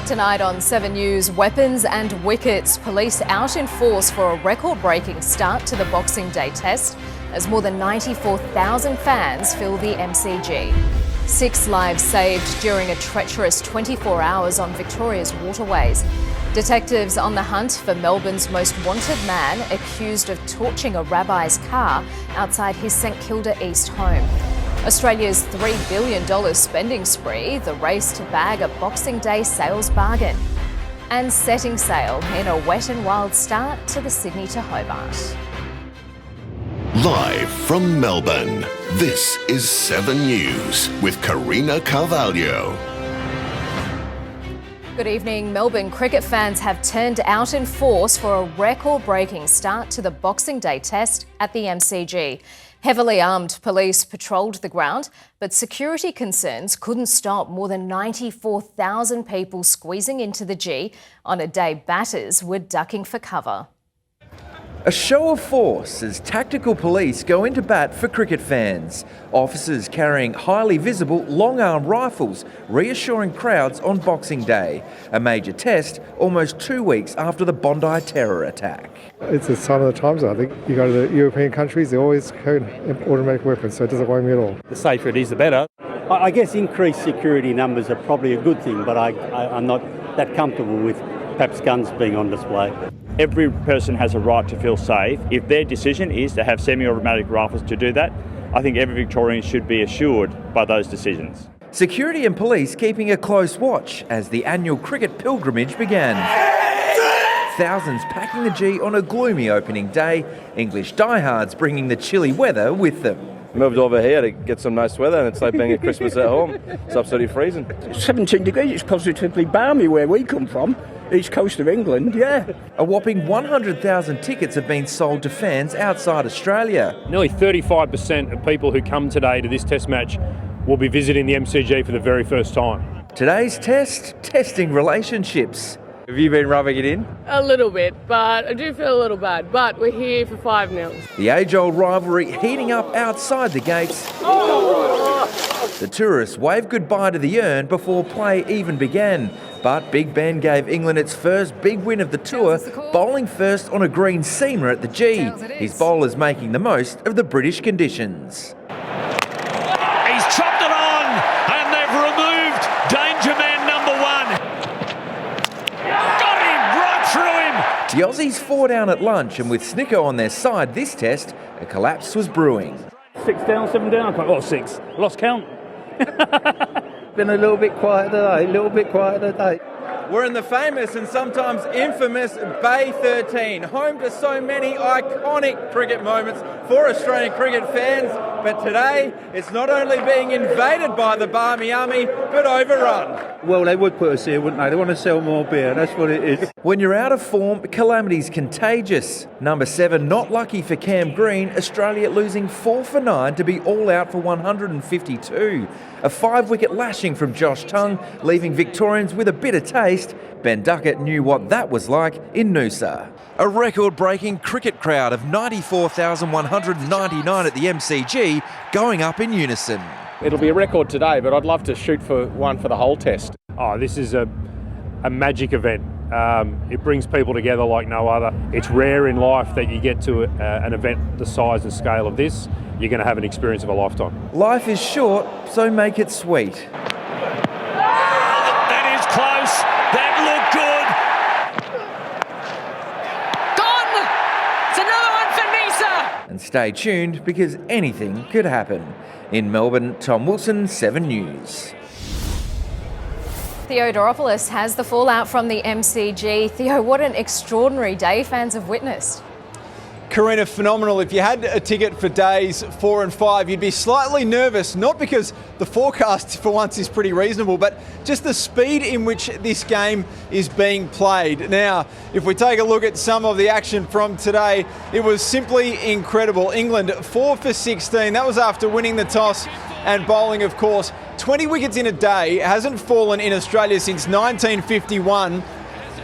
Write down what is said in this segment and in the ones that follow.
Tonight on 7 News, weapons and wickets. Police out in force for a record-breaking start to the Boxing Day test as more than 94,000 fans fill the MCG. 6 lives saved during a treacherous 24 hours on Victoria's waterways. Detectives on the hunt for Melbourne's most wanted man accused of torching a rabbi's car outside his St Kilda East home. Australia's $3 billion spending spree, the race to bag a Boxing Day sales bargain. And setting sail in a wet and wild start to the Sydney to Hobart. Live from Melbourne, this is 7 News with Karina Carvalho. Good evening. Melbourne cricket fans have turned out in force for a record-breaking start to the Boxing Day test at the MCG. Heavily armed police patrolled the ground, but security concerns couldn't stop more than 94,000 people squeezing into the G on a day batters were ducking for cover. A show of force as tactical police go into bat for cricket fans. Officers carrying highly visible long-arm rifles, reassuring crowds on Boxing Day. A major test almost 2 weeks after the Bondi terror attack. It's a sign of the times, I think. You go to the European countries, they always carry automatic weapons, so it doesn't worry me at all. The safer it is, the better. I guess increased security numbers are probably a good thing, but I'm not that comfortable with perhaps guns being on display. Every person has a right to feel safe. If their decision is to have semi-automatic rifles to do that, I think every Victorian should be assured by those decisions. Security and police keeping a close watch as the annual cricket pilgrimage began. Thousands packing the G on a gloomy opening day, English diehards bringing the chilly weather with them. Moved over here to get some nice weather and it's like being at Christmas at home. It's absolutely freezing. 17 degrees, it's positively balmy where we come from. East coast of England, yeah. A whopping 100,000 tickets have been sold to fans outside Australia. Nearly 35% of people who come today to this test match will be visiting the MCG for the very first time. Today's test, testing relationships. Have you been rubbing it in? A little bit, but I do feel a little bad. But we're here for 5-0. The age-old rivalry heating up outside the gates. The tourists waved goodbye to the urn before play even began. But Big Ben gave England its first big win of the tour, bowling first on a green seamer at the G. His bowlers making the most of the British conditions. He's chopped it on, and they've removed danger man number 1. Got him right through him. The Aussies 4 down at lunch, and with Snicko on their side this test, a collapse was brewing. 6 down, 7 down. Oh, 6. Lost count. Been a little bit quiet today, We're in the famous and sometimes infamous Bay 13, home to so many iconic cricket moments for Australian cricket fans. But today, it's not only being invaded by the Barmy Army, but overrun. Well, they would put us here, wouldn't they? They want to sell more beer, that's what it is. When you're out of form, calamity's contagious. Number 7, not lucky for Cam Green, Australia losing 4 for 9 to be all out for 152. A 5-wicket lashing from Josh Tongue, leaving Victorians with a bitter taste. Ben Duckett knew what that was like in Noosa. A record-breaking cricket crowd of 94,199 at the MCG going up in unison. It'll be a record today, but I'd love to shoot for one for the whole test. Oh, this is a magic event. It brings people together like no other. It's rare in life that you get to an event the size and scale of this. You're going to have an experience of a lifetime. Life is short, so make it sweet. That is close. That looked good. Gone! It's another one for Nisa! And stay tuned because anything could happen. In Melbourne, Tom Wilson, 7 News. Theo Doropoulos has the fallout from the MCG. Theo, what an extraordinary day fans have witnessed. Karina, phenomenal. If you had a ticket for days 4 and 5, you'd be slightly nervous, not because the forecast for once is pretty reasonable, but just the speed in which this game is being played. Now, if we take a look at some of the action from today, it was simply incredible. England 4 for 16. That was after winning the toss and bowling, of course. 20 wickets in a day hasn't fallen in Australia since 1951.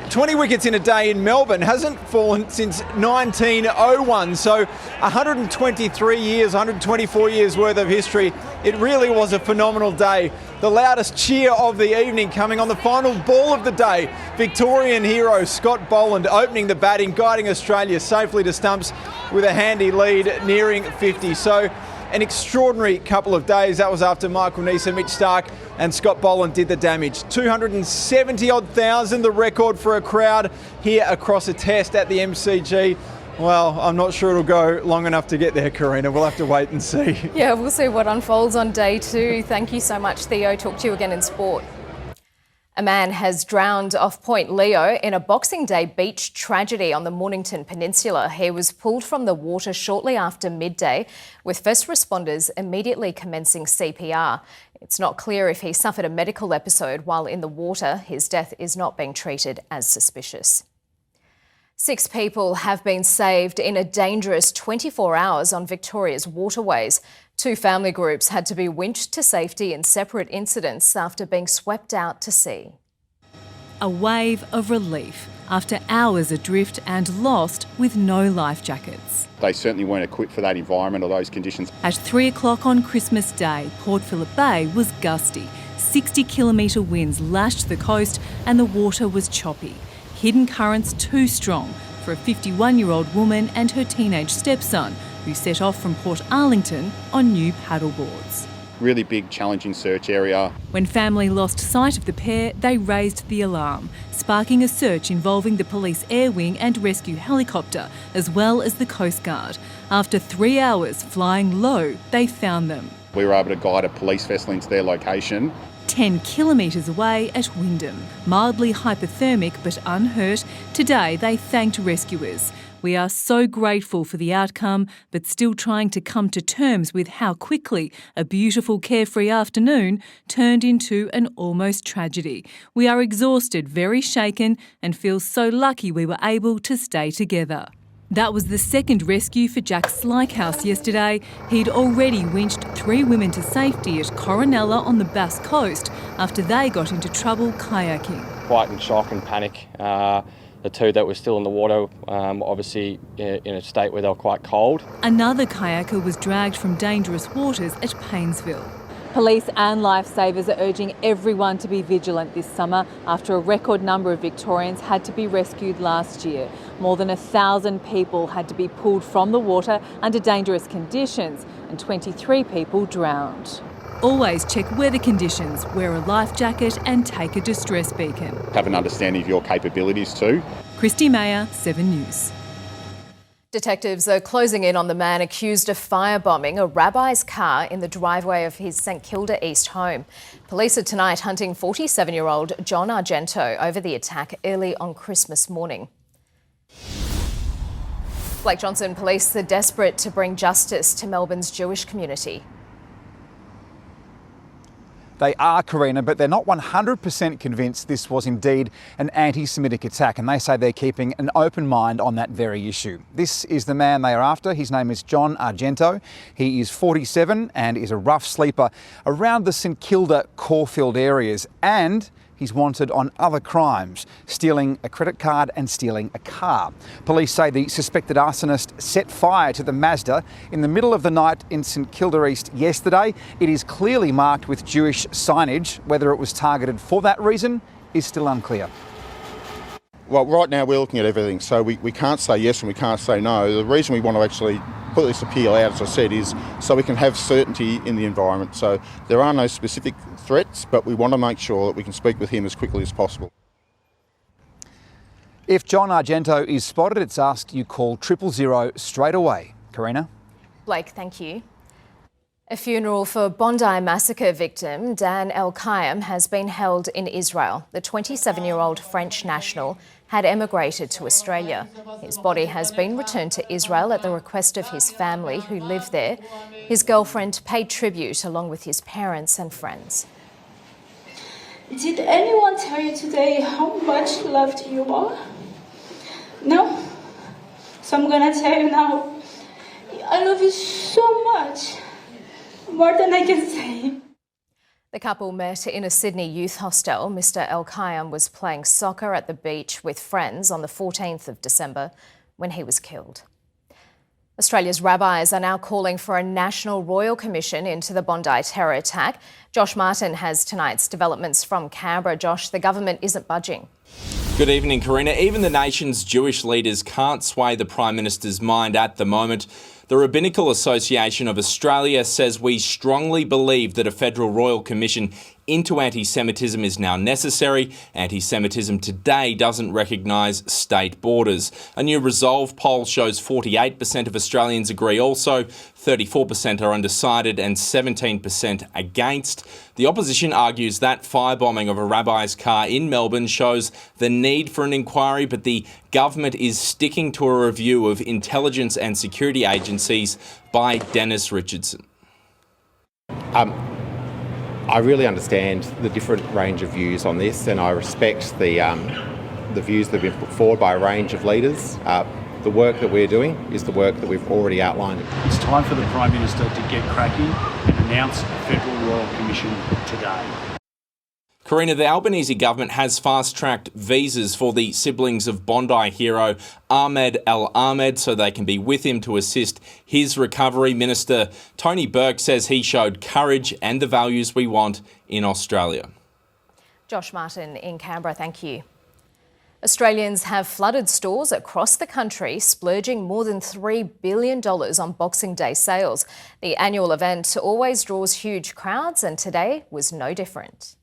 20 wickets in a day in Melbourne hasn't fallen since 1901. So 123 years, 124 years worth of history. It really was a phenomenal day. the loudest cheer of the evening coming on the final ball of the day. Victorian hero Scott Boland opening the batting, guiding Australia safely to stumps with a handy lead nearing 50. So an extraordinary couple of days. That was after Michael Neser, Mitch Starc and Scott Boland did the damage. 270-odd thousand, the record for a crowd here across a test at the MCG. Well, I'm not sure it'll go long enough to get there, Karina. We'll have to wait and see. Yeah, we'll see what unfolds on day 2. Thank you so much, Theo. Talk to you again in sport. A man has drowned off Point Leo in a Boxing Day beach tragedy on the Mornington Peninsula. He was pulled from the water shortly after midday, with first responders immediately commencing CPR. It's not clear if he suffered a medical episode while in the water. His death is not being treated as suspicious. 6 people have been saved in a dangerous 24 hours on Victoria's waterways. 2 family groups had to be winched to safety in separate incidents after being swept out to sea. A wave of relief after hours adrift and lost with no life jackets. They certainly weren't equipped for that environment or those conditions. At 3 o'clock on Christmas Day, Port Phillip Bay was gusty. 60-kilometre winds lashed the coast and the water was choppy. Hidden currents too strong for a 51-year-old woman and her teenage stepson, who set off from Port Arlington on new paddleboards. Really big, challenging search area. When family lost sight of the pair, they raised the alarm, sparking a search involving the police air wing and rescue helicopter, as well as the Coast Guard. After 3 hours flying low, they found them. We were able to guide a police vessel into their location. 10 kilometres away at Wyndham. Mildly hypothermic but unhurt, today they thanked rescuers. We are so grateful for the outcome, but still trying to come to terms with how quickly a beautiful carefree afternoon turned into an almost tragedy. We are exhausted, very shaken, and feel so lucky we were able to stay together. That was the second rescue for Jack Slykehouse yesterday. He'd already winched 3 women to safety at Coronella on the Bass Coast after they got into trouble kayaking. Quite in shock and panic. The 2 that were still in the water, obviously in a state where they were quite cold. Another kayaker was dragged from dangerous waters at Paynesville. Police and lifesavers are urging everyone to be vigilant this summer after a record number of Victorians had to be rescued last year. More than 1,000 people had to be pulled from the water under dangerous conditions and 23 people drowned. Always check weather conditions, wear a life jacket and take a distress beacon. Have an understanding of your capabilities too. Christy Mayer, 7 News. Detectives are closing in on the man accused of firebombing a rabbi's car in the driveway of his St Kilda East home. Police are tonight hunting 47-year-old John Argento over the attack early on Christmas morning. Blake Johnson police are desperate to bring justice to Melbourne's Jewish community. They are, Karina, but they're not 100% convinced this was indeed an anti-Semitic attack, and they say they're keeping an open mind on that very issue. This is the man they are after. His name is John Argento. He is 47 and is a rough sleeper around the St Kilda Caulfield areas, and he's wanted on other crimes, stealing a credit card and stealing a car. Police say the suspected arsonist set fire to the Mazda in the middle of the night in St Kilda East yesterday. It is clearly marked with Jewish signage. Whether it was targeted for that reason is still unclear. Well, right now we're looking at everything, so we can't say yes and we can't say no. The reason we want to actually put this appeal out, as I said, is so we can have certainty in the environment. So there are no specific threats, but we want to make sure that we can speak with him as quickly as possible. If John Argento is spotted, it's asked you call 000 straight away. Karina? Blake, thank you. A funeral for Bondi massacre victim Dan El-Kayem has been held in Israel. The 27-year-old French national had emigrated to Australia. His body has been returned to Israel at the request of his family who live there. His girlfriend paid tribute along with his parents and friends. Did anyone tell you today how much loved you are? No? So I'm gonna tell you now. I love you so much. More than I can say. The couple met in a Sydney youth hostel. Mr El-Kayem was playing soccer at the beach with friends on the 14th of December when he was killed. Australia's rabbis are now calling for a national royal commission into the Bondi terror attack. Josh Martin has tonight's developments from Canberra. Josh, the government isn't budging. Good evening, Karina. Even the nation's Jewish leaders can't sway the Prime Minister's mind at the moment. The Rabbinical Association of Australia says we strongly believe that a federal royal commission into anti-Semitism is now necessary. Anti-Semitism today doesn't recognise state borders. A new Resolve poll shows 48% of Australians agree also, 34% are undecided and 17% against. The opposition argues that firebombing of a rabbi's car in Melbourne shows the need for an inquiry, but the government is sticking to a review of intelligence and security agencies by Dennis Richardson. I really understand the different range of views on this, and I respect the views that have been put forward by a range of leaders. The work that we're doing is the work that we've already outlined. It's time for the Prime Minister to get cracking and announce a federal royal commission today. Karina, the Albanese government has fast-tracked visas for the siblings of Bondi hero Ahmed Al Ahmed so they can be with him to assist his recovery. Minister Tony Burke says he showed courage and the values we want in Australia. Josh Martin in Canberra, thank you. Australians have flooded stores across the country, splurging more than $3 billion on Boxing Day sales. The annual event always draws huge crowds, and today was no different.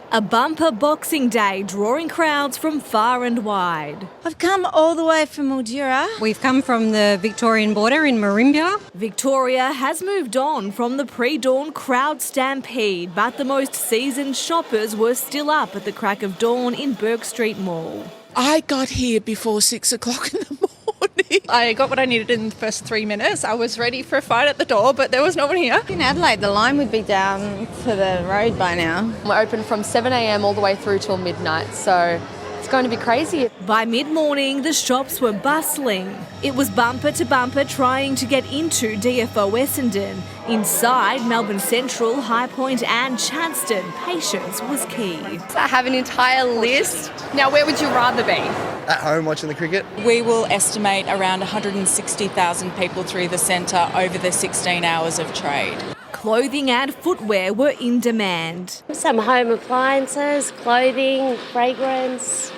A bumper Boxing Day, drawing crowds from far and wide. I've come all the way from Mildura. We've come from the Victorian border in Merimbula. Victoria has moved on from the pre-dawn crowd stampede, but the most seasoned shoppers were still up at the crack of dawn in Bourke Street Mall. I got here before 6 o'clock in the morning. I got what I needed in the first 3 minutes. I was ready for a fight at the door, but there was no one here. In Adelaide, the line would be down to the road by now. We're open from 7 a.m. all the way through till midnight, so it's going to be crazy. By mid-morning, the shops were bustling. It was bumper to bumper trying to get into DFO Essendon. Inside Melbourne Central, High Point and Chadstone, patience was key. I have an entire list. Now, where would you rather be? At home watching the cricket. We will estimate around 160,000 people through the centre over the 16 hours of trade. Clothing and footwear were in demand. Some home appliances, clothing, fragrance,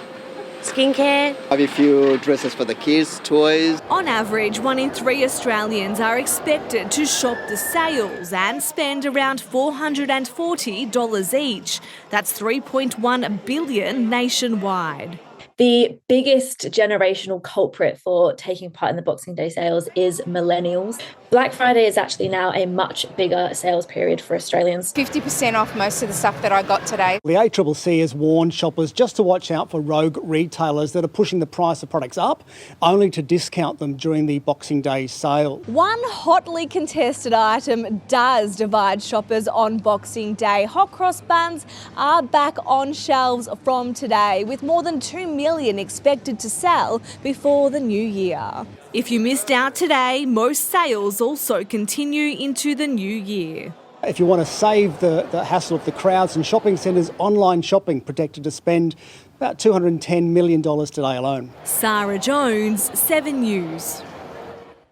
skincare. I have a few dresses for the kids, toys. On average, 1 in 3 Australians are expected to shop the sales and spend around $440 each. That's $3.1 billion nationwide. The biggest generational culprit for taking part in the Boxing Day sales is millennials. Black Friday is actually now a much bigger sales period for Australians. 50% off most of the stuff that I got today. The ACCC has warned shoppers just to watch out for rogue retailers that are pushing the price of products up, only to discount them during the Boxing Day sale. One hotly contested item does divide shoppers on Boxing Day. Hot cross buns are back on shelves from today, with more than 2 million expected to sell before the new year. If you missed out today, most sales also continue into the new year. If you want to save the hassle of the crowds and shopping centres, online shopping projected to spend about $210 million today alone. Sarah Jones, 7 News.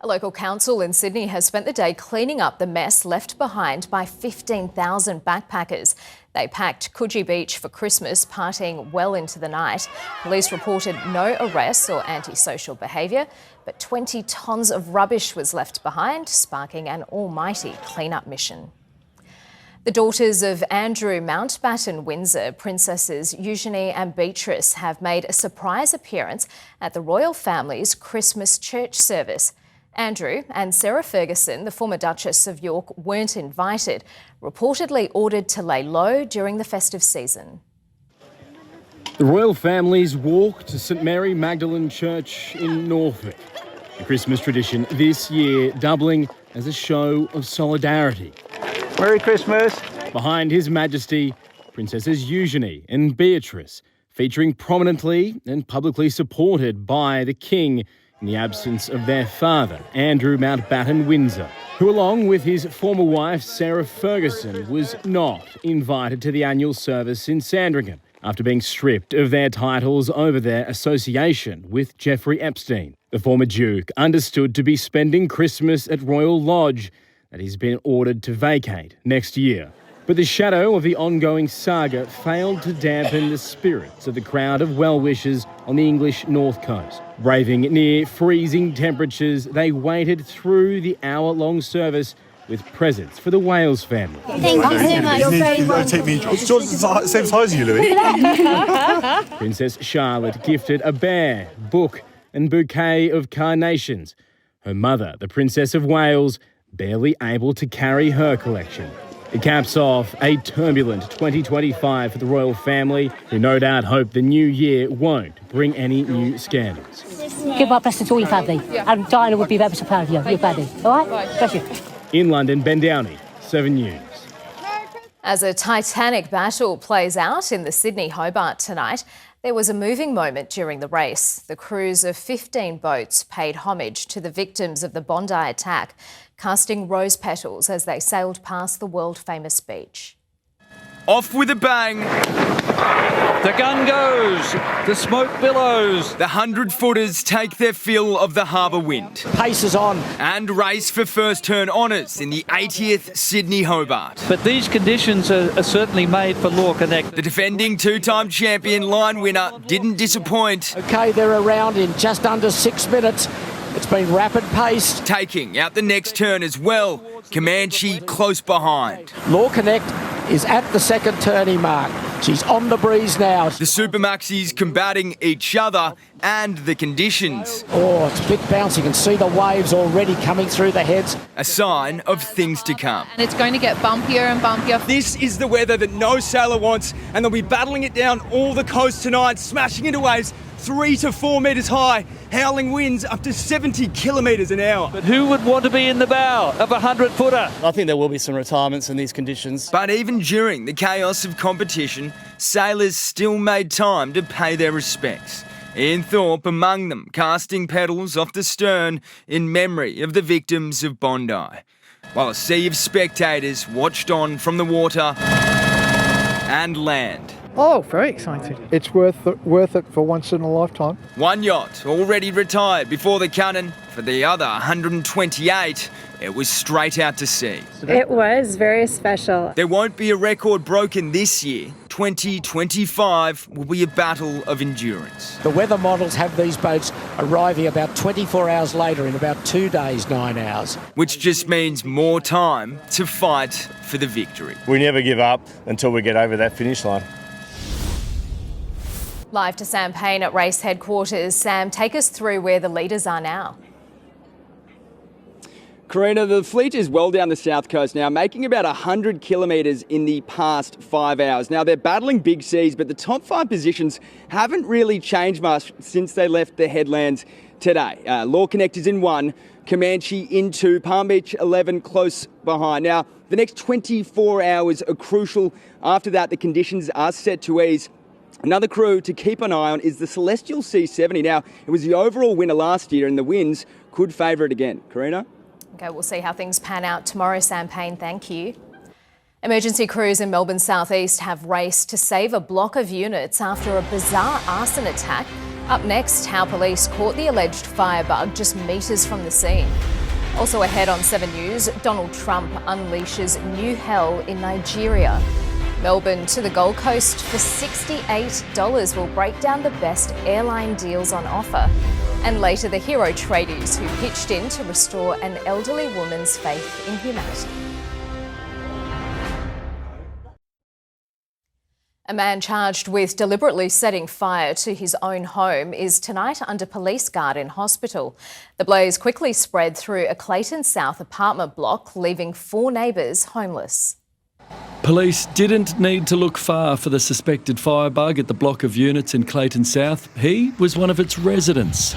A local council in Sydney has spent the day cleaning up the mess left behind by 15,000 backpackers. They packed Coogee Beach for Christmas, partying well into the night. Police reported no arrests or antisocial behaviour, but 20 tonnes of rubbish was left behind, sparking an almighty clean-up mission. The daughters of Andrew Mountbatten Windsor, Princesses Eugenie and Beatrice, have made a surprise appearance at the royal family's Christmas church service. Andrew and Sarah Ferguson, the former Duchess of York, weren't invited, reportedly ordered to lay low during the festive season. The royal family's walk to St Mary Magdalene Church in Norfolk. A Christmas tradition this year doubling as a show of solidarity. Merry Christmas. Behind His Majesty, Princesses Eugenie and Beatrice, featuring prominently and publicly supported by the King in the absence of their father, Andrew Mountbatten Windsor, who, along with his former wife, Sarah Ferguson, was not invited to the annual service in Sandringham after being stripped of their titles over their association with Jeffrey Epstein. The former Duke understood to be spending Christmas at Royal Lodge that he's been ordered to vacate next year. But the shadow of the ongoing saga failed to dampen the spirits of the crowd of well-wishers on the English North Coast. Braving near freezing temperatures, they waited through the hour-long service with presents for the Wales family. Thank you so much. You're very welcome. George's the same size as you, Louis. Princess Charlotte gifted a bear, book and bouquet of carnations. Her mother, the Princess of Wales, barely able to carry her collection. It caps off a turbulent 2025 for the royal family, who no doubt hope the new year won't bring any new scandals. Give my blessings to all your family. And Diana would be ever so proud of you, your baby. All right? Bless you. In London, Ben Downey, 7 News. As a titanic battle plays out in the Sydney Hobart tonight, there was a moving moment during the race. The crews of 15 boats paid homage to the victims of the Bondi attack, casting rose petals as they sailed past the world-famous beach. Off with a bang. The gun goes. The smoke billows. The 100-footers take their fill of the harbour wind. Pace is on. And race for first turn honours in the 80th Sydney Hobart. But these conditions are certainly made for Law Connect. The defending two-time champion line winner didn't disappoint. OK, they're around in just under 6 minutes. It's been rapid paced. Taking out the next turn as well. Comanche close behind. Law Connect is at the second turning mark. She's on the breeze now. The Supermaxis combating each other and the conditions. Oh, it's a bit bouncy. You can see the waves already coming through the heads. A sign of things to come. And it's going to get bumpier and bumpier. This is the weather that no sailor wants, and they'll be battling it down all the coast tonight, smashing into waves 3 to 4 metres high, howling winds up to 70 kilometres an hour. But who would want to be in the bow of a 100-footer? I think there will be some retirements in these conditions. But even during the chaos of competition, sailors still made time to pay their respects. Ian Thorpe among them, casting petals off the stern in memory of the victims of Bondi, while a sea of spectators watched on from the water and land. Oh, very excited. It's worth it for once in a lifetime. One yacht already retired before the cannon. For the other 128, it was straight out to sea. It was very special. There won't be a record broken this year. 2025 will be a battle of endurance. The weather models have these boats arriving about 24 hours later in about 2 days, 9 hours. Which just means more time to fight for the victory. We never give up until we get over that finish line. Live to Sam Payne at race headquarters. Sam, take us through where the leaders are now. Karina, the fleet is well down the south coast now, making about 100 kilometres in the past 5 hours. Now, they're battling big seas, but the top 5 positions haven't really changed much since they left the headlands today. Law Connect is in 1, Comanche in 2, Palm Beach 11 close behind. Now, the next 24 hours are crucial. After that, the conditions are set to ease. Another crew to keep an eye on is the Celestial C70. Now, it was the overall winner last year and the winds could favour it again. Karina? Okay, we'll see how things pan out tomorrow, Sam Payne. Thank you. Emergency crews in Melbourne southeast have raced to save a block of units after a bizarre arson attack. Up next, how police caught the alleged firebug just metres from the scene. Also ahead on 7 News, Donald Trump unleashes new hell in Nigeria. Melbourne to the Gold Coast for $68. We'll break down the best airline deals on offer. And later, the hero tradies who pitched in to restore an elderly woman's faith in humanity. A man charged with deliberately setting fire to his own home is tonight under police guard in hospital. The blaze quickly spread through a Clayton South apartment block, leaving 4 neighbours homeless. Police didn't need to look far for the suspected firebug at the block of units in Clayton South. He was one of its residents.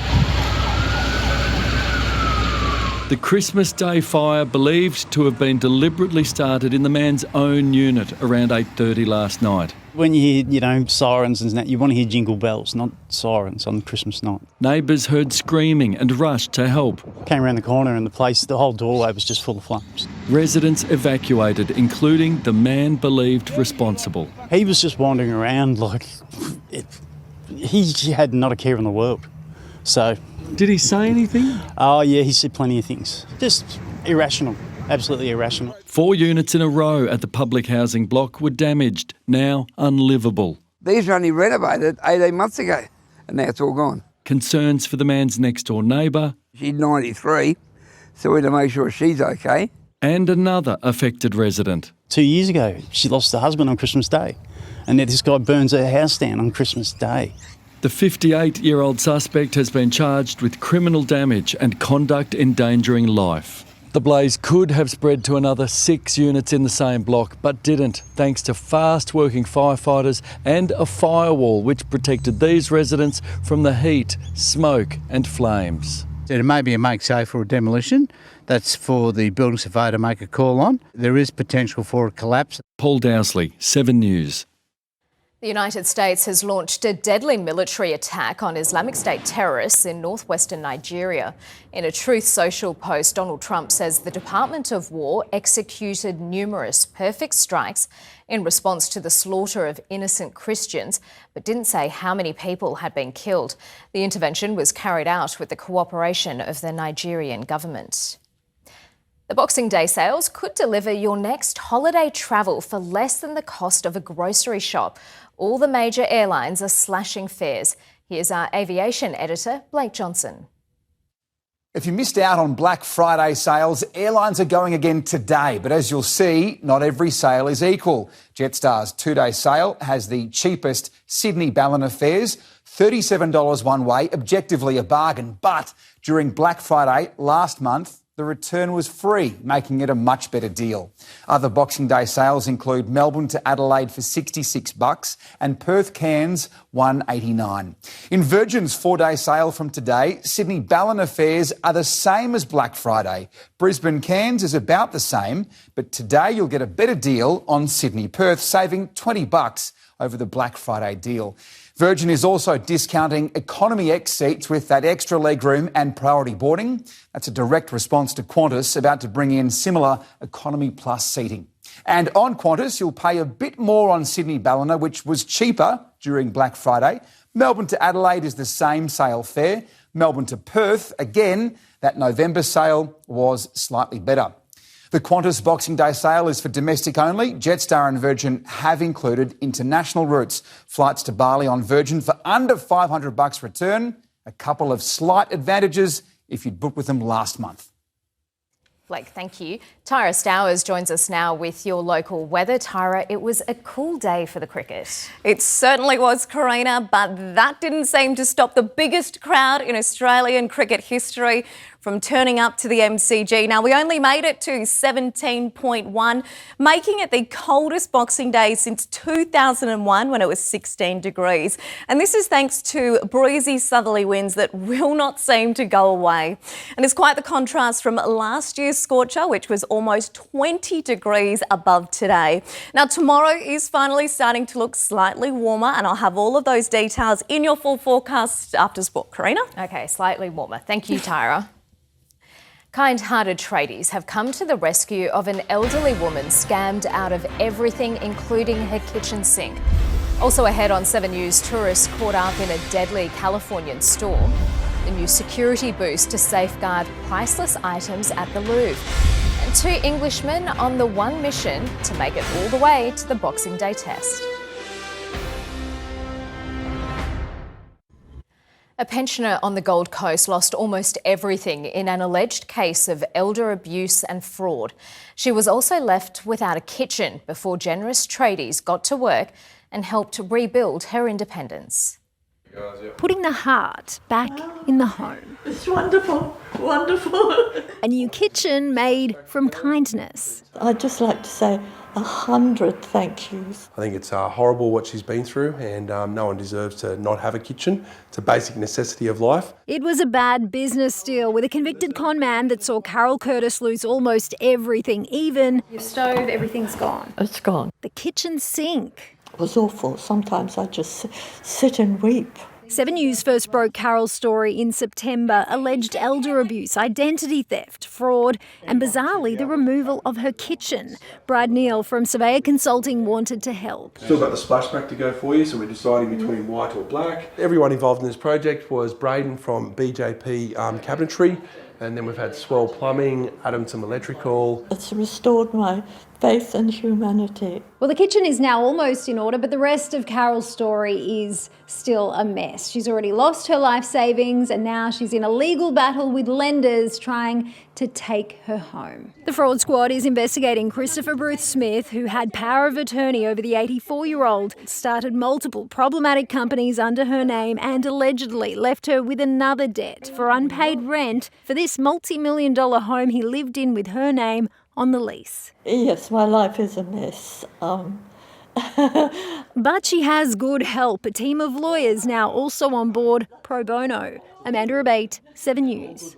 The Christmas Day fire believed to have been deliberately started in the man's own unit around 8:30 last night. When you hear, sirens and that, you want to hear jingle bells, not sirens on Christmas night. Neighbours heard screaming and rushed to help. Came around the corner and the whole doorway was just full of flames. Residents evacuated, including the man believed responsible. He was just wandering around he had not a care in the world. So Did he say anything? Oh, yeah, he said plenty of things. Just irrational, absolutely irrational. 4 units in a row at the public housing block were damaged, now unlivable. These were only renovated 18 months ago, and now it's all gone. Concerns for the man's next-door neighbour. She's 93, so we had to make sure she's okay. And another affected resident. 2 years ago, she lost her husband on Christmas Day, and now this guy burns her house down on Christmas Day. The 58-year-old suspect has been charged with criminal damage and conduct endangering life. The blaze could have spread to another 6 units in the same block, but didn't, thanks to fast-working firefighters and a firewall which protected these residents from the heat, smoke and flames. It may be a make safe or a demolition. That's for the building surveyor to make a call on. There is potential for a collapse. Paul Dowsley, 7 News. The United States has launched a deadly military attack on Islamic State terrorists in northwestern Nigeria. In a Truth Social post, Donald Trump says the Department of War executed numerous perfect strikes in response to the slaughter of innocent Christians, but didn't say how many people had been killed. The intervention was carried out with the cooperation of the Nigerian government. The Boxing Day sales could deliver your next holiday travel for less than the cost of a grocery shop. All the major airlines are slashing fares. Here's our aviation editor, Blake Johnson. If you missed out on Black Friday sales, airlines are going again today. But as you'll see, not every sale is equal. Jetstar's 2-day sale has the cheapest Sydney Ballina fares, $37 one way, objectively a bargain. But during Black Friday last month, the return was free, making it a much better deal. Other Boxing Day sales include Melbourne to Adelaide for $66 and Perth Cairns $189. In Virgin's 4-day sale from today, Sydney Ballina fares are the same as Black Friday. Brisbane Cairns is about the same, but today you'll get a better deal on Sydney Perth, saving $20 over the Black Friday deal. Virgin is also discounting Economy X seats with that extra legroom and priority boarding. That's a direct response to Qantas about to bring in similar Economy Plus seating. And on Qantas, you'll pay a bit more on Sydney Ballina, which was cheaper during Black Friday. Melbourne to Adelaide is the same sale fare. Melbourne to Perth, again, that November sale was slightly better. The Qantas Boxing Day sale is for domestic only. Jetstar and Virgin have included international routes. Flights to Bali on Virgin for under $500 return. A couple of slight advantages if you'd booked with them last month. Blake, thank you. Tyra Stowers joins us now with your local weather. Tyra, it was a cool day for the cricket. It certainly was, Karina, but that didn't seem to stop the biggest crowd in Australian cricket history from turning up to the MCG. Now, we only made it to 17.1, making it the coldest Boxing Day since 2001 when it was 16 degrees. And this is thanks to breezy southerly winds that will not seem to go away. And it's quite the contrast from last year's scorcher, which was almost 20 degrees above today. Now, tomorrow is finally starting to look slightly warmer, and I'll have all of those details in your full forecast after sport. Karina? Okay, slightly warmer. Thank you, Tyra. Kind-hearted tradies have come to the rescue of an elderly woman scammed out of everything, including her kitchen sink. Also ahead on 7 News, tourists caught up in a deadly Californian storm. The new security boost to safeguard priceless items at the Louvre. And 2 Englishmen on the one mission to make it all the way to the Boxing Day test. A pensioner on the Gold Coast lost almost everything in an alleged case of elder abuse and fraud. She was also left without a kitchen before generous tradies got to work and helped rebuild her independence. Putting the heart back in the home. It's wonderful, wonderful. A new kitchen made from kindness. I'd just like to say 100 thank yous. I think it's horrible what she's been through, and no one deserves to not have a kitchen. It's a basic necessity of life. It was a bad business deal with a convicted con man that saw Carol Curtis lose almost everything, even Your stove, everything's gone. It's gone. the kitchen sink. It was awful. Sometimes I just sit and weep. 7 News first broke Carol's story in September. Alleged elder abuse, identity theft, fraud and bizarrely the removal of her kitchen. Brad Neal from Surveyor Consulting wanted to help. Still got the splashback to go for you, so we're deciding between white or black. Everyone involved in this project was Braden from BJP Cabinetry, and then we've had Swell Plumbing, Adamson Electrical. It's restored my faith in humanity. Well, the kitchen is now almost in order, but the rest of Carol's story is still a mess. She's already lost her life savings and now she's in a legal battle with lenders trying to take her home. The fraud squad is investigating Christopher Bruce Smith, who had power of attorney over the 84-year-old, started multiple problematic companies under her name and allegedly left her with another debt for unpaid rent for this multi-million-dollar home he lived in with her name on the lease. Yes, my life is a mess. But she has good help. A team of lawyers now also on board pro bono. Amanda Abate, 7 News.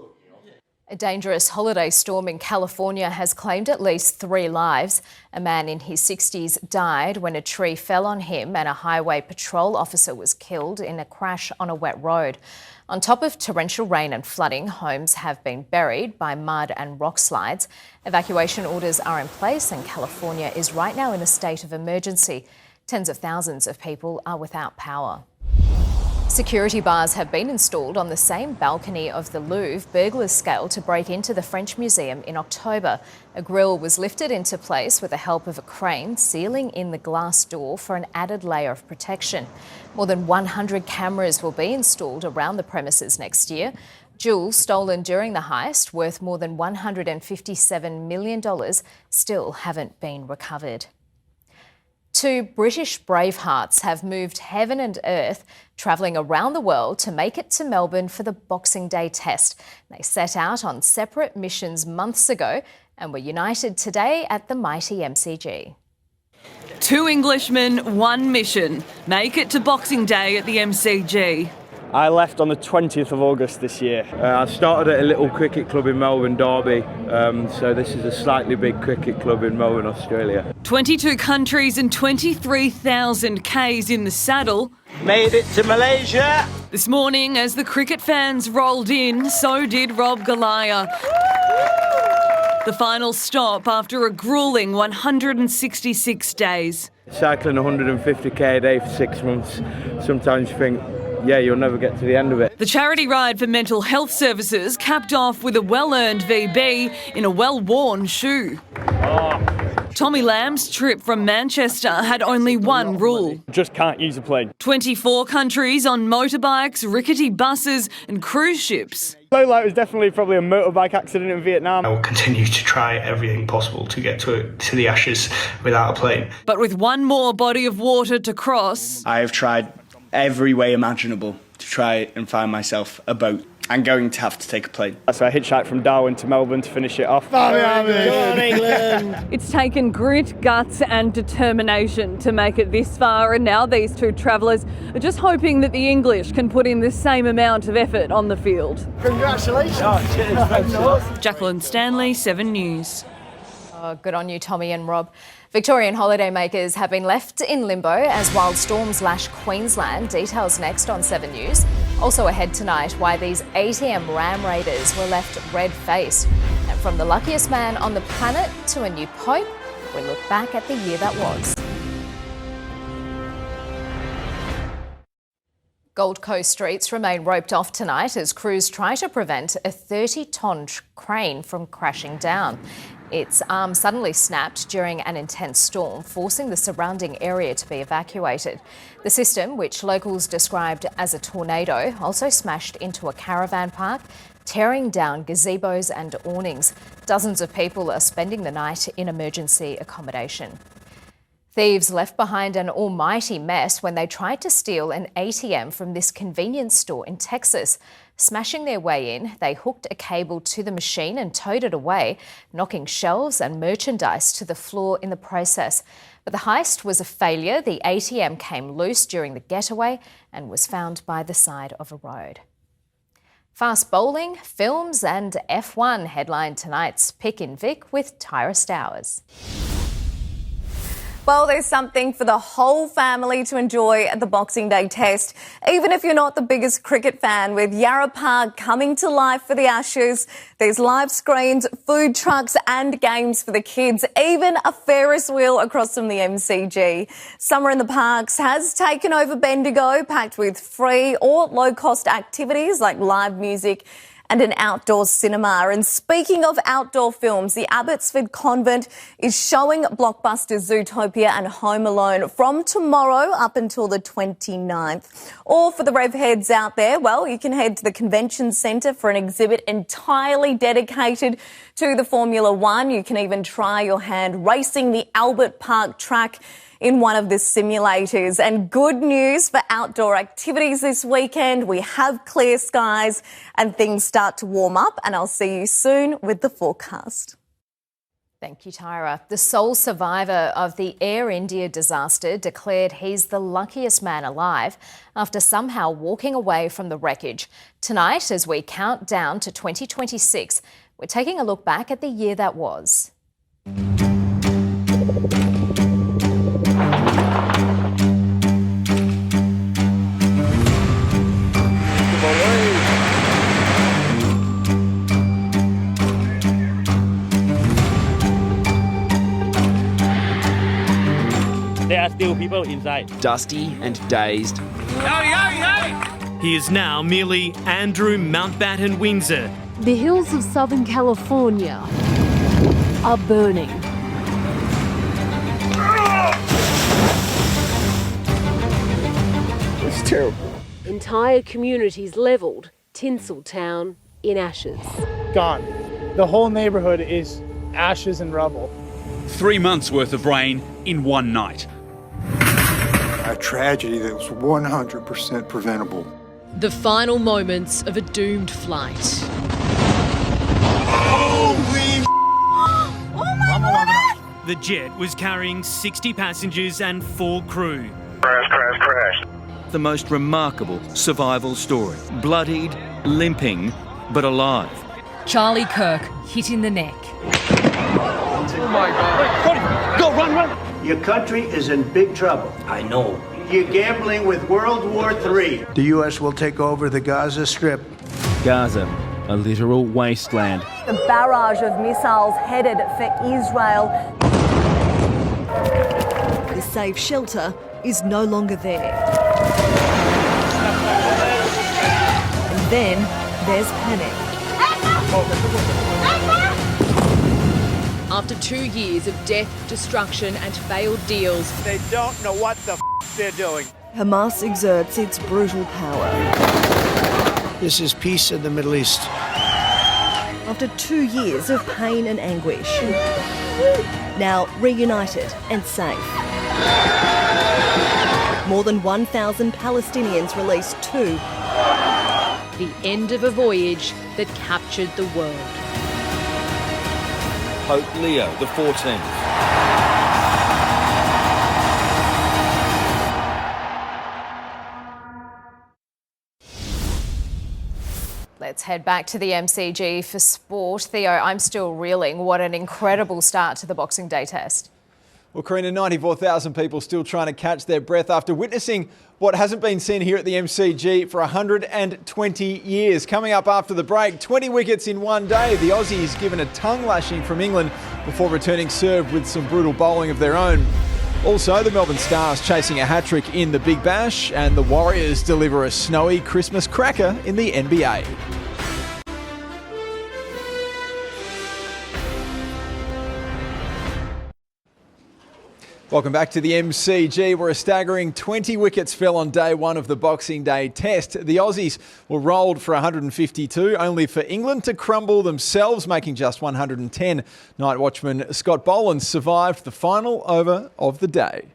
A dangerous holiday storm in California has claimed at least 3 lives. A man in his 60s died when a tree fell on him and a highway patrol officer was killed in a crash on a wet road. On top of torrential rain and flooding, homes have been buried by mud and rock slides. Evacuation orders are in place and California is right now in a state of emergency. Tens of thousands of people are without power. Security bars have been installed on the same balcony of the Louvre burglars scaled to break into the French Museum in October. A grille was lifted into place with the help of a crane, sealing in the glass door for an added layer of protection. More than 100 cameras will be installed around the premises next year. Jewels stolen during the heist, worth more than $157 million, still haven't been recovered. 2 British bravehearts have moved heaven and earth, travelling around the world to make it to Melbourne for the Boxing Day test. They set out on separate missions months ago and were united today at the mighty MCG. 2 Englishmen, 1 mission. Make it to Boxing Day at the MCG. I left on the 20th of August this year. I started at a little cricket club in Melbourne, Derby, so this is a slightly big cricket club in Melbourne, Australia. 22 countries and 23,000 Ks in the saddle. Made it to Malaysia. This morning, as the cricket fans rolled in, so did Rob Galaya. The final stop after a gruelling 166 days. Cycling 150k a day for 6 months, sometimes you think, yeah, you'll never get to the end of it. The charity ride for mental health services capped off with a well-earned VB in a well-worn shoe. Tommy Lamb's trip from Manchester had only one rule. Just can't use a plane. 24 countries on motorbikes, rickety buses and cruise ships. Low light was definitely probably a motorbike accident in Vietnam. I will continue to try everything possible to get to the Ashes without a plane. But with one more body of water to cross... I have tried every way imaginable to try and find myself a boat. I'm going to have to take a plane. So I hitchhiked from Darwin to Melbourne to finish it off. Come on, England! It's taken grit, guts and determination to make it this far, and now these 2 travellers are just hoping that the English can put in the same amount of effort on the field. Congratulations! Jacqueline Stanley, 7 News. Oh, good on you, Tommy and Rob. Victorian holidaymakers have been left in limbo as wild storms lash Queensland. Details next on 7 News. Also ahead tonight, why these ATM ram raiders were left red-faced. And from the luckiest man on the planet to a new pope, we look back at the year that was. Gold Coast streets remain roped off tonight as crews try to prevent a 30-tonne crane from crashing down. Its arm suddenly snapped during an intense storm, forcing the surrounding area to be evacuated. The system, which locals described as a tornado, also smashed into a caravan park, tearing down gazebos and awnings. Dozens of people are spending the night in emergency accommodation. Thieves left behind an almighty mess when they tried to steal an ATM from this convenience store in Texas. Smashing their way in, they hooked a cable to the machine and towed it away, knocking shelves and merchandise to the floor in the process. But the heist was a failure. The ATM came loose during the getaway and was found by the side of a road. Fast bowling, films and F1 headline tonight's Pick in Vic with Tyra Stowers. Well, there's something for the whole family to enjoy at the Boxing Day Test. Even if you're not the biggest cricket fan, with Yarra Park coming to life for the Ashes, there's live screens, food trucks and games for the kids, even a Ferris wheel across from the MCG. Summer in the Parks has taken over Bendigo, packed with free or low-cost activities like live music and an outdoor cinema. And speaking of outdoor films, the Abbotsford Convent is showing blockbuster Zootopia and Home Alone from tomorrow up until the 29th. Or for the rev heads out there, well, you can head to the Convention Centre for an exhibit entirely dedicated to the Formula One. You can even try your hand racing the Albert Park track in one of the simulators. And good news for outdoor activities this weekend. We have clear skies and things start to warm up, and I'll see you soon with the forecast. Thank you, Tyra. The sole survivor of the Air India disaster declared he's the luckiest man alive after somehow walking away from the wreckage. Tonight, as we count down to 2026, we're taking a look back at the year that was. There are still people inside. Dusty and dazed. He is now merely Andrew Mountbatten Windsor. The hills of Southern California are burning. It's terrible. Entire communities levelled, Tinseltown in ashes. Gone. The whole neighbourhood is ashes and rubble. 3 months worth of rain in one night. A tragedy that was 100% preventable. The final moments of a doomed flight. Holy Oh my God! The jet was carrying 60 passengers and 4 crew. Crash. The most remarkable survival story. Bloodied, limping, but alive. Charlie Kirk hit in the neck. Oh my God. Go, run! Your country is in big trouble. I know. You're gambling with World War III. The U.S. will take over the Gaza Strip. Gaza, a literal wasteland. The barrage of missiles headed for Israel. The safe shelter is no longer there. And then there's panic. After 2 years of death, destruction and failed deals, They don't know what the they're doing. Hamas exerts its brutal power. This is peace in the Middle East. After 2 years of pain and anguish, now reunited and safe. More than 1,000 Palestinians released too. the end of a voyage that captured the world. Pope Leo XIV. Let's head back to the MCG for sport. Theo, I'm still reeling. What an incredible start to the Boxing Day test. Well, Karina, 94,000 people still trying to catch their breath after witnessing what hasn't been seen here at the MCG for 120 years. Coming up after the break, 20 wickets in one day. The Aussies given a tongue lashing from England before returning serve with some brutal bowling of their own. Also, the Melbourne Stars chasing a hat-trick in the Big Bash, and the Warriors deliver a snowy Christmas cracker in the NBA. Welcome back to the MCG, where a staggering 20 wickets fell on day one of the Boxing Day test. The Aussies were rolled for 152, only for England to crumble themselves, making just 110. Night watchman Scott Boland survived the final over of the day.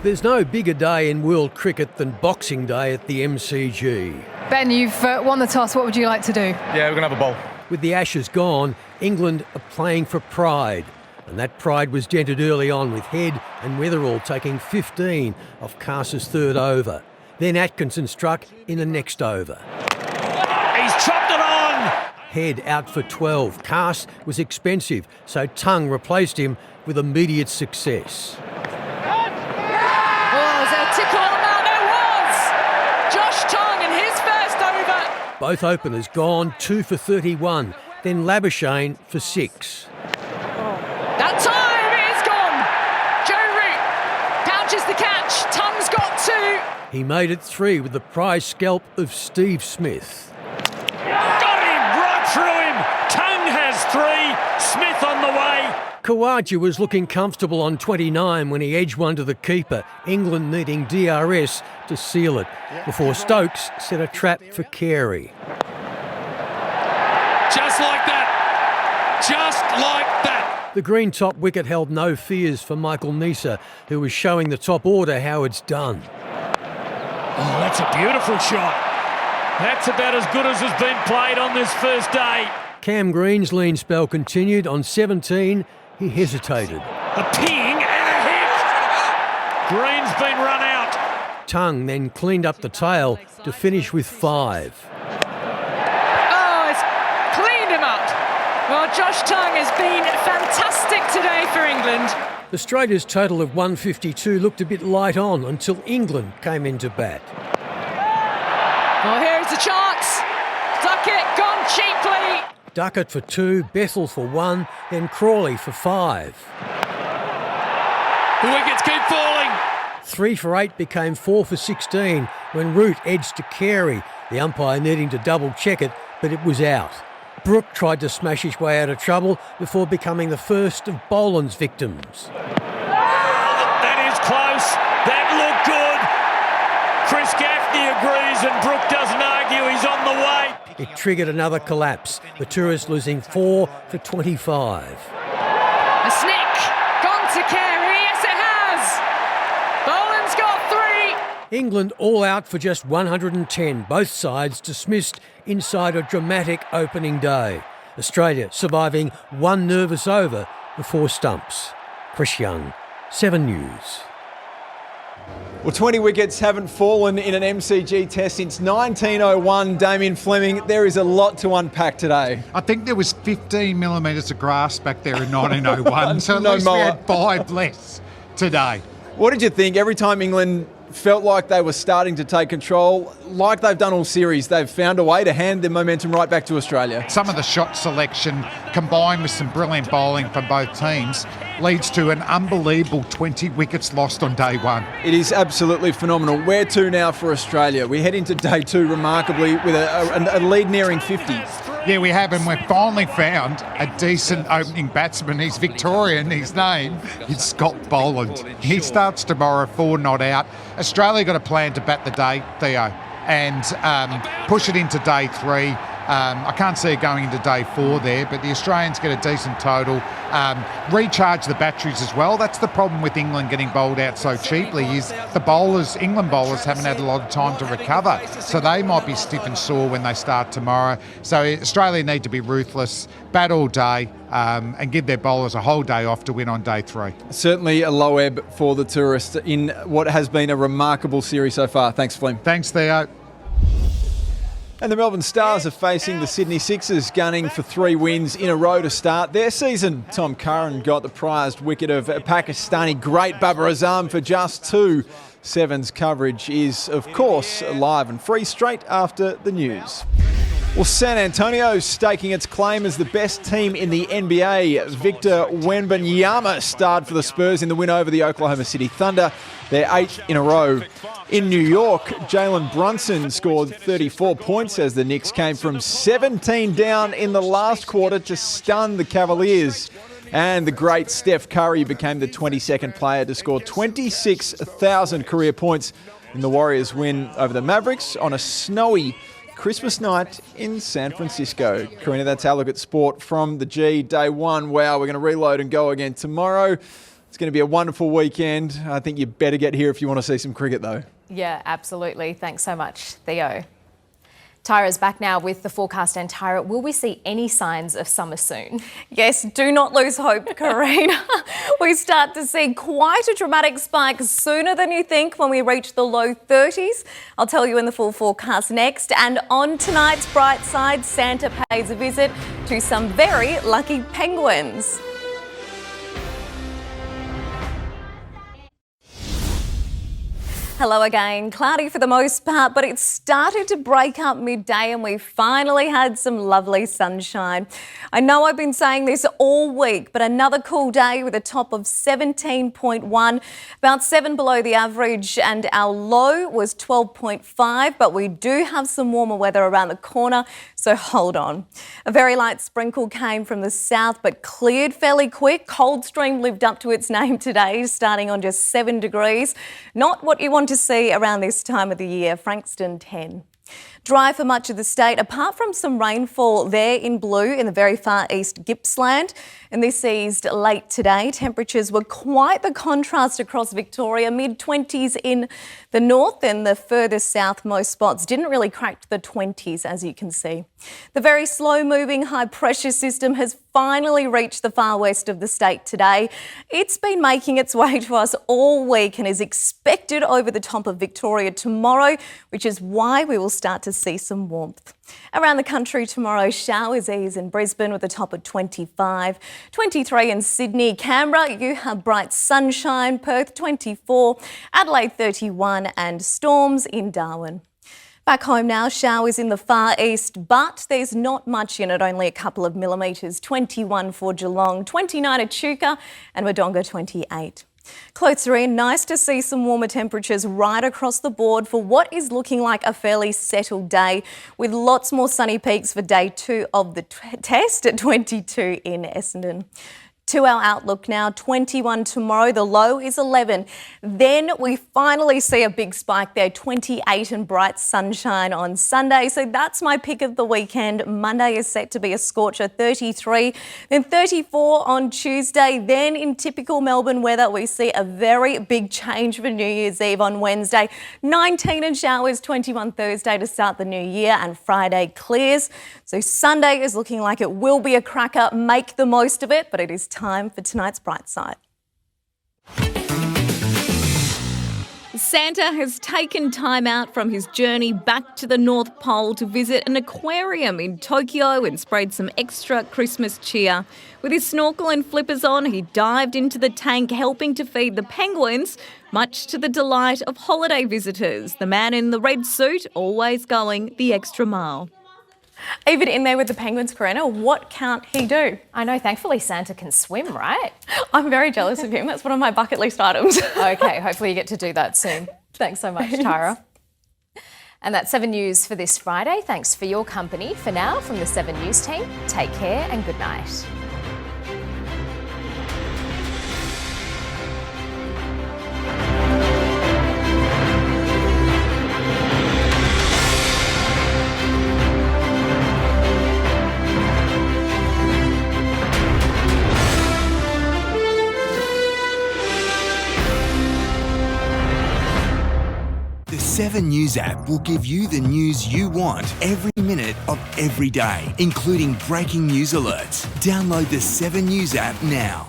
There's no bigger day in world cricket than Boxing Day at the MCG. Ben, you've won the toss. What would you like to do? Yeah, we're going to have a bowl. With the Ashes gone, England are playing for pride. And that pride was dented early on, with Head and Weatherall taking 15 off Carse's third over. Then Atkinson struck in the next over. He's chopped it on! Head out for 12. Carse was expensive, so Tongue replaced him with immediate success. Oh, is there a tickle on the mark? There was! Josh Tongue in his first over. Both openers gone, 2 for 31, then Labuschagne for 6. That time is gone. Joe Root pouches the catch. Tongue's got 2. He made it 3 with the prize scalp of Steve Smith. Got him right through him. Tongue has 3. Smith on the way. Khawaja was looking comfortable on 29 when he edged one to the keeper, England needing DRS to seal it, before Stokes set a trap for Carey. Just like that. Just like that. The green top wicket held no fears for Michael Neser, who was showing the top order how it's done. Oh, that's a beautiful shot. That's about as good as has been played on this first day. Cam Green's lean spell continued. On 17, he hesitated. A ping and a hit. Green's been run out. Tongue then cleaned up the tail to finish with 5. Oh, it's cleaned him up. Well, Josh Tongue has been fantastic today for England. Australia's total of 152 looked a bit light on until England came into bat. Oh, here's the chance. Duckett gone cheaply. Duckett for 2, Bethel for 1, then Crawley for 5. The wickets keep falling. 3 for 8 became 4 for 16 when Root edged to Carey, the umpire needing to double check it, but it was out. Brook tried to smash his way out of trouble before becoming the first of Boland's victims. That is close. That looked good. Chris Gaffney agrees and Brook doesn't argue. He's on the way. It triggered another collapse, the tourists losing 4 for 25. A snick. Gone to Carey. Yes, it has. Boland's got 3. England all out for just 110, both sides dismissed inside a dramatic opening day. Australia surviving 1 nervous over before stumps. Chris Young, 7 News. Well, 20 wickets haven't fallen in an MCG test since 1901. Damien Fleming, there is a lot to unpack today. I think there was 15 millimetres of grass back there in 1901, so at No least mower. we had 5 less today. What did you think? Every time England felt like they were starting to take control, like they've done all series, they've found a way to hand their momentum right back to Australia. Some of the shot selection combined with some brilliant bowling from both teams leads to an unbelievable 20 wickets lost on day 1. It is absolutely phenomenal. Where to now for Australia? We head into day 2 remarkably with a lead nearing 50. Yeah, we have, and we've finally found a decent opening batsman. He's Victorian, his name is Scott Boland. He starts tomorrow, 4 not out. Australia got a plan to bat the day, Theo, and push it into day 3. I can't see it going into day 4 there, but the Australians get a decent total. Recharge the batteries as well. That's the problem with England getting bowled out so cheaply, is the bowlers, England bowlers, haven't had a lot of time to recover. So they might be stiff and sore when they start tomorrow. So Australia need to be ruthless, bat all day, and give their bowlers a whole day off to win on day 3. Certainly a low ebb for the tourists in what has been a remarkable series so far. Thanks, Flem. Thanks, Theo. And the Melbourne Stars are facing the Sydney Sixers, gunning for 3 wins in a row to start their season. Tom Curran got the prized wicket of Pakistani great Babar Azam for just 2. Seven's coverage is, of course, live and free straight after the news. Well, San Antonio's staking its claim as the best team in the NBA. Victor Wembanyama starred for the Spurs in the win over the Oklahoma City Thunder, their 8th in a row. In New York, Jalen Brunson scored 34 points as the Knicks came from 17 down in the last quarter to stun the Cavaliers. And the great Steph Curry became the 22nd player to score 26,000 career points in the Warriors' win over the Mavericks on a snowy Christmas night in San Francisco. Karina, that's our look at sport from the G. Day 1. Wow, we're going to reload and go again tomorrow. It's going to be a wonderful weekend. I think you better get here if you want to see some cricket, though. Yeah, absolutely. Thanks so much, Theo. Tyra's back now with the forecast. And Tyra, will we see any signs of summer soon? Yes, do not lose hope, Karina. We start to see quite a dramatic spike sooner than you think when we reach the low 30s. I'll tell you in the full forecast next. And on tonight's bright side, Santa pays a visit to some very lucky penguins. Hello again. Cloudy for the most part, but it started to break up midday and we finally had some lovely sunshine. I know I've been saying this all week, but another cool day with a top of 17.1, about 7 below the average, and our low was 12.5, but we do have some warmer weather around the corner, so hold on. A very light sprinkle came from the south, but cleared fairly quick. Coldstream lived up to its name today, starting on just 7 degrees. Not what you want to see around this time of the year. Frankston 10. Dry for much of the state, apart from some rainfall there in blue in the very far east Gippsland. And this eased late today. Temperatures were quite the contrast across Victoria. Mid-20s in the north and the further south most spots didn't really crack the 20s, as you can see. The very slow-moving high-pressure system has finally reached the far west of the state today. It's been making its way to us all week and is expected over the top of Victoria tomorrow, which is why we will start to see some warmth. Around the country tomorrow, showers ease in Brisbane with a top of 25, 23 in Sydney. Canberra, you have bright sunshine. Perth 24, Adelaide 31 and storms in Darwin. Back home now, showers in the far east, but there's not much in it, only a couple of millimetres. 21 for Geelong, 29 at Chuka and Wodonga 28. Close are in. Nice to see some warmer temperatures right across the board for what is looking like a fairly settled day, with lots more sunny peaks for day 2 of the test at 22 in Essendon. To our outlook now, 21 tomorrow, the low is 11. Then we finally see a big spike there, 28 and bright sunshine on Sunday. So that's my pick of the weekend. Monday is set to be a scorcher, 33, then 34 on Tuesday. Then in typical Melbourne weather, we see a very big change for New Year's Eve on Wednesday. 19 and showers, 21 Thursday to start the new year, and Friday clears. So Sunday is looking like it will be a cracker. Make the most of it, but it is time for tonight's Bright Side. Santa has taken time out from his journey back to the North Pole to visit an aquarium in Tokyo and spread some extra Christmas cheer. With his snorkel and flippers on, he dived into the tank, helping to feed the penguins, much to the delight of holiday visitors. The man in the red suit always going the extra mile. Even in there with the penguins, Karina, what can't he do? I know, thankfully Santa can swim, right? I'm very jealous of him. That's one of my bucket list items. Okay, hopefully you get to do that soon. Thanks so much, Tyra. And that's 7 News for this Friday. Thanks for your company. For now, from the 7 News team, take care and good night. The 7 News app will give you the news you want every minute of every day, including breaking news alerts. Download the 7 News app now.